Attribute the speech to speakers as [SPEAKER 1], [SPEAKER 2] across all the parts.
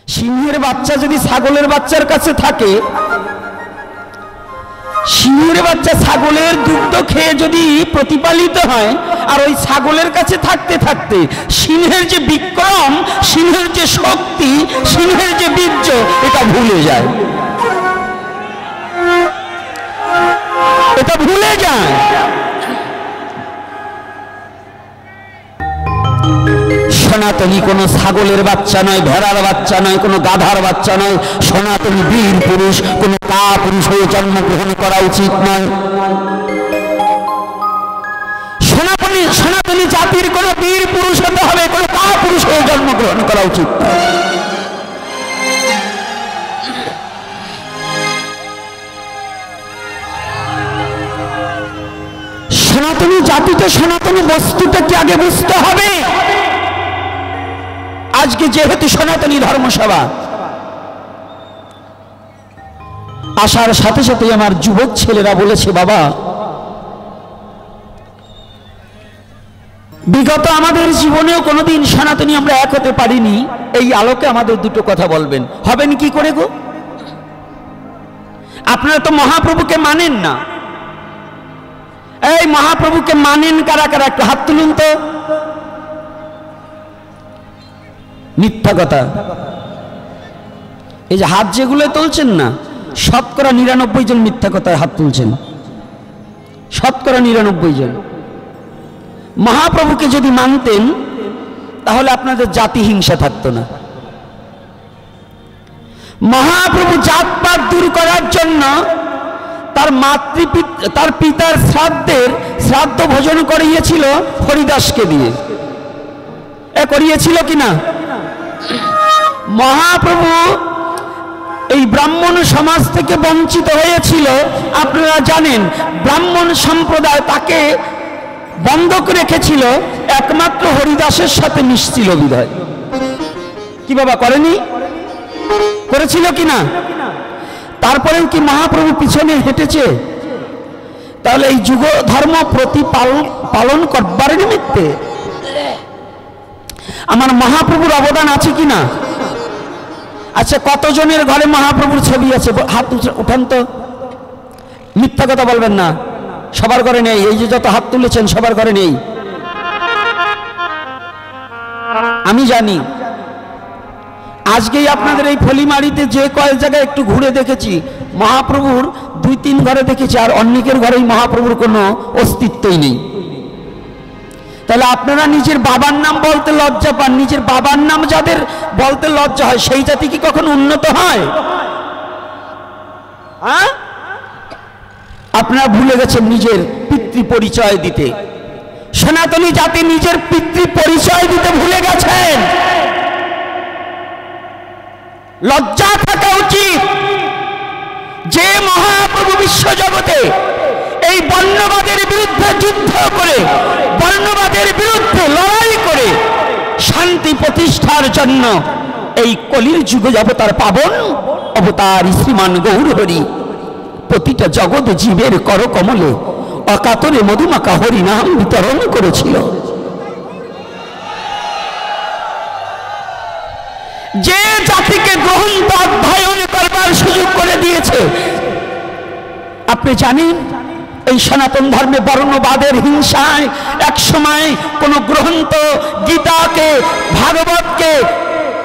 [SPEAKER 1] সিংহের বাচ্চা যদি ছাগলের বাচ্চার কাছে থাকে, সিংহের বাচ্চা ছাগলের দুগ্ধ খেয়ে যদি প্রতিপালিত হয়, আর ওই ছাগলের কাছে থাকতে থাকতে সিংহের যে বিক্রম, সিংহের যে শক্তি, সিংহের যে বীর্য, এটা ভুলে যায়, এটা ভুলে যায়। সনাতনী কোনো ছাগলের বাচ্চা নয়, ভেড়ার বাচ্চা নয়, কোনো গাধার বাচ্চা নয়। সনাতনী বীর পুরুষ, কোনো কাপুরুষ হয়ে জন্মগ্রহণ করা উচিত নয়। সনাতনী জাতির কোনো বীর পুরুষ হতে হবে, কোনো কাপুরুষ হয়ে জন্মগ্রহণ করা উচিত নয়। সনাতনী জাতিতে সনাতনী বস্তুটাকে আগে বুঝতে হবে। আজকে যেহেতু সনাতনী ধর্মসভা, আসার সাথে সাথে আমার যুবক ছেলেরা বলেছে, বাবা বিগত আমাদের জীবনেও কোনোদিন সনাতনী আমরা এক হতে পারিনি, এই আলোকে আমাদের দুটো কথা বলবেন। হবেন কি করে গো? আপনারা তো মহাপ্রভুকে মানেন না। এই মহাপ্রভুকে মানেন কারা কারা? একটু হাত তুলুন তো। মিথ্যা কথা। এই যে হাত যেগুলো তুলছেন না, শতকরা 99 জন মিথ্যা কথায় হাত তুলছেন, শতকরা 99 জন। মহাপ্রভুকে যদি মানতেন তাহলে আপনাদের জাতি হিংসা থাকতো না। মহাপ্রভু জাতপাত দূর করার জন্য তার পিতার শ্রাদ্ধ ভোজন করিয়েছিল হরিদাসকে দিয়ে। করিয়েছিল কিনা? মহাপ্রভু এই ব্রাহ্মণ সমাজ থেকে বঞ্চিত হয়েছিল। আপনারা জানেন, ব্রাহ্মণ সম্প্রদায় তাকে বন্ধক রেখেছিল, একমাত্র হরিদাসের সাথে মিশছিল বিধায়। কি বাবা করেনি? করেছিল কিনা? তারপরেও কি মহাপ্রভু পিছনে হেঁটেছে? তাহলে এই যুগ ধর্ম পালন করবার নিমিত্তে আমার মহাপ্রভুর অবদান আছে কিনা? আচ্ছা, কতজনের ঘরে মহাপ্রভুর ছবি আছে? হাত উঠান তো। মিথ্যা কথা বলবেন না, সবার ঘরে নেই। এই যে যত হাত তুলেছেন সবার ঘরে নেই, আমি জানি। আজকেই আপনাদের এই ফলিমারিতে যে কয়েক জায়গায় একটু ঘুরে দেখেছি, মহাপ্রভুর 2-3 ঘরে দেখেছি, আর অনেকের ঘরেই মহাপ্রভুর কোনো অস্তিত্বই নেই। তাহলে আপনারা নিজের বাবার নাম বলতে লজ্জা পান। নিজের বাবার নাম যাদের বলতে লজ্জা হয়, সেই জাতি কি কখনো উন্নত হয়? আপনারা ভুলে গেছেন নিজের পিতৃ পরিচয় দিতে। সনাতনী জাতি নিজের পিতৃ পরিচয় দিতে ভুলে গেছেন। লজ্জা থাকা উচিত যে মহাপ্রভু বিশ্বজগতে এই বর্ণবাদের বিরুদ্ধে যুদ্ধ করে, বর্ণবাদের বিরুদ্ধে লড়াই করে শান্তি প্রতিষ্ঠার জন্য এই কলির যুগে অবতার পাবন অবতার শ্রীমান গৌরহরি প্রতিটা জগৎ জীবের করকমলে অকাতরে মধুমাখা হরি নাম বিতরণ করেছিল। যে জাতিকে গ্রন্থ অধ্যয়ন করবার সুযোগ করে দিয়েছে। আপনি জানেন, এই সনাতন ধর্মে বর্ণবাদের হিংসায় একসময় কোন গ্রন্থ, গীতাকে, ভাগবতকে,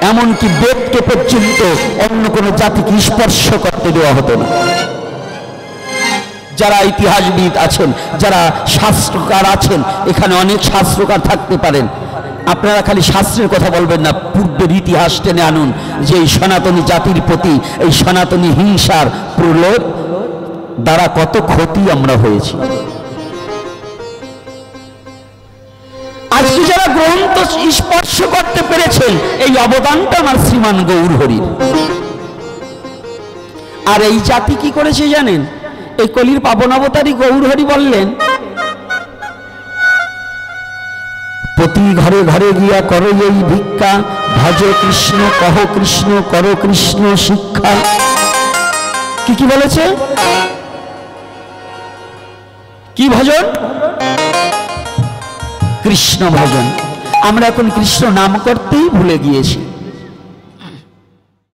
[SPEAKER 1] এমনকি বেদকে পর্যন্ত অন্য কোন জাতিকে স্পর্শ করতে দেওয়া হতো না। যারা ইতিহাসবিদ আছেন, যারা শাস্ত্রকার আছেন, এখানে অনেক শাস্ত্রকার থাকতে পারেন, আপনারা খালি শাস্ত্রের কথা বলবেন না, পূর্বের ইতিহাস টেনে আনুন যে এই সনাতনী জাতির প্রতি এই সনাতনী হিংসার প্রলোভ দ্বারা কত ক্ষতি আমরা হয়েছি। আজকে যারা গ্রন্থ স্পর্শ করতে পেরেছেন, এই অবদানটা আমার শ্রীমান গৌরহরির। আর এই জাতি কি করেছে জানেন? এই কলির পাবন অবতারী গৌরহরি বললেন, প্রতি ঘরে ঘরে গিয়া করো এই ভিক্ষা, ভজ কৃষ্ণ, কহ কৃষ্ণ, করো কৃষ্ণ শিক্ষা। কি কি বলেছে? কি ভজন? কৃষ্ণ ভজন। আমরা এখন কৃষ্ণ নাম করতেই ভুলে গিয়েছি।